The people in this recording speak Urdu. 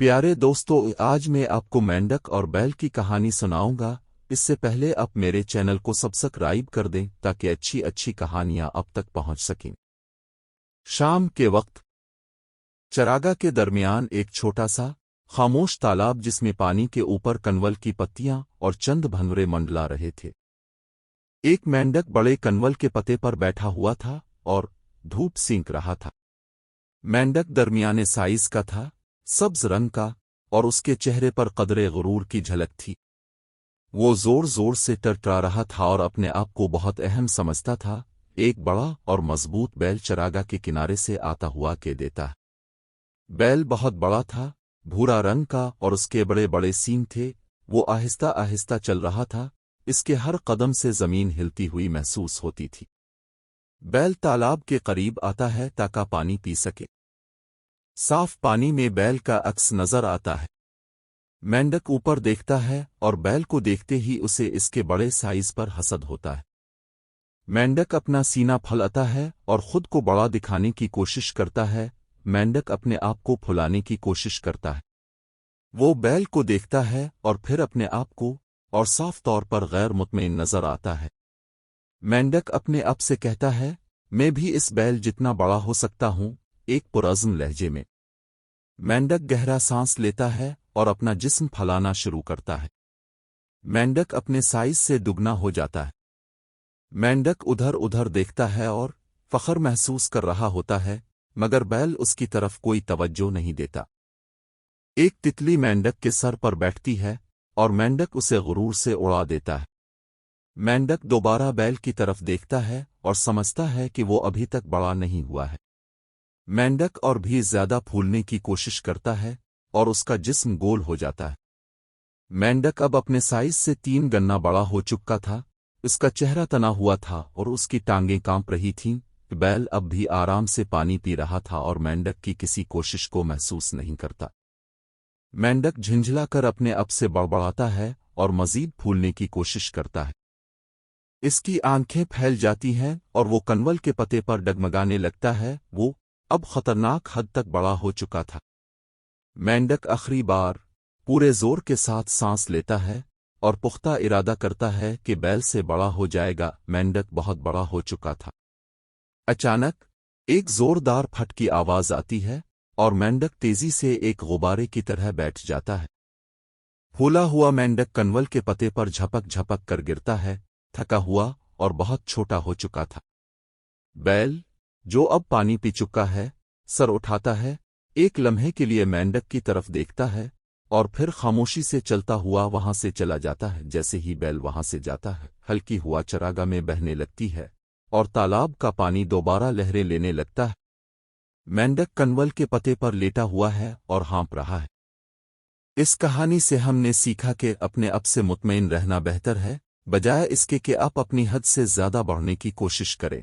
پیارے دوستو، آج میں آپ کو مینڈک اور بیل کی کہانی سناؤں گا۔ اس سے پہلے آپ میرے چینل کو سبسکرائب کر دیں تاکہ اچھی اچھی کہانیاں اب تک پہنچ سکیں۔ شام کے وقت چراگاہ کے درمیان ایک چھوٹا سا خاموش تالاب، جس میں پانی کے اوپر کنول کی پتیاں اور چند بھنورے منڈلا رہے تھے۔ ایک مینڈک بڑے کنول کے پتے پر بیٹھا ہوا تھا اور دھوپ سینک رہا تھا۔ مینڈک درمیانے سائز کا تھا، سبز رنگ کا، اور اس کے چہرے پر قدرے غرور کی جھلک تھی۔ وہ زور زور سے ٹرٹرا رہا تھا اور اپنے آپ کو بہت اہم سمجھتا تھا۔ ایک بڑا اور مضبوط بیل چراگاہ کے کنارے سے آتا ہوا کہ دیتا ہے۔ بیل بہت بڑا تھا، بھورا رنگ کا، اور اس کے بڑے بڑے سینگ تھے۔ وہ آہستہ آہستہ چل رہا تھا، اس کے ہر قدم سے زمین ہلتی ہوئی محسوس ہوتی تھی۔ بیل تالاب کے قریب آتا ہے تاکہ پانی پی سکے۔ صاف پانی میں بیل کا عکس نظر آتا ہے۔ مینڈک اوپر دیکھتا ہے اور بیل کو دیکھتے ہی اسے اس کے بڑے سائز پر حسد ہوتا ہے۔ مینڈک اپنا سینہ پھلاتا ہے اور خود کو بڑا دکھانے کی کوشش کرتا ہے۔ مینڈک اپنے آپ کو پھلانے کی کوشش کرتا ہے۔ وہ بیل کو دیکھتا ہے اور پھر اپنے آپ کو، اور صاف طور پر غیر مطمئن نظر آتا ہے۔ مینڈک اپنے آپ سے کہتا ہے، میں بھی اس بیل جتنا بڑا ہو سکتا ہوں، ایک پرعزم لہجے میں۔ مینڈک گہرا سانس لیتا ہے اور اپنا جسم پھیلانا شروع کرتا ہے۔ مینڈک اپنے سائز سے دگنا ہو جاتا ہے۔ مینڈک ادھر ادھر دیکھتا ہے اور فخر محسوس کر رہا ہوتا ہے، مگر بیل اس کی طرف کوئی توجہ نہیں دیتا۔ ایک تتلی مینڈک کے سر پر بیٹھتی ہے اور مینڈک اسے غرور سے اڑا دیتا ہے۔ مینڈک دوبارہ بیل کی طرف دیکھتا ہے اور سمجھتا ہے کہ وہ ابھی تک بڑا نہیں ہوا ہے۔ مینڈک اور بھی زیادہ پھولنے کی کوشش کرتا ہے اور اس کا جسم گول ہو جاتا ہے۔ مینڈک اب اپنے سائز سے 3 گنا بڑا ہو چکا تھا۔ اس کا چہرہ تنا ہوا تھا اور اس کی ٹانگیں کانپ رہی تھیں۔ بیل اب بھی آرام سے پانی پی رہا تھا اور مینڈک کی کسی کوشش کو محسوس نہیں کرتا۔ مینڈک جھنجھلا کر اپنے آپ سے بڑبڑاتا ہے اور مزید پھولنے کی کوشش کرتا ہے۔ اس کی آنکھیں پھیل جاتی ہیں اور وہ کنول کے پتے پر ڈگمگانے لگتا ہے۔ وہ اب خطرناک حد تک بڑا ہو چکا تھا۔ مینڈک آخری بار پورے زور کے ساتھ سانس لیتا ہے اور پختہ ارادہ کرتا ہے کہ بیل سے بڑا ہو جائے گا۔ مینڈک بہت بڑا ہو چکا تھا۔ اچانک ایک زوردار پھٹ کی آواز آتی ہے اور مینڈک تیزی سے ایک غبارے کی طرح بیٹھ جاتا ہے۔ پھولا ہوا مینڈک کنول کے پتے پر جھپک جھپک کر گرتا ہے، تھکا ہوا اور بہت چھوٹا ہو چکا تھا۔ بیل، جو اب پانی پی چکا ہے، سر اٹھاتا ہے، ایک لمحے کے لیے مینڈک کی طرف دیکھتا ہے اور پھر خاموشی سے چلتا ہوا وہاں سے چلا جاتا ہے۔ جیسے ہی بیل وہاں سے جاتا ہے، ہلکی ہوا چراگاہ میں بہنے لگتی ہے اور تالاب کا پانی دوبارہ لہریں لینے لگتا ہے۔ مینڈک کنول کے پتے پر لیٹا ہوا ہے اور ہانپ رہا ہے۔ اس کہانی سے ہم نے سیکھا کہ اپنے آپ سے مطمئن رہنا بہتر ہے، بجائے اس کے کہ آپ اپنی حد سے زیادہ بڑھنے کی کوشش کریں۔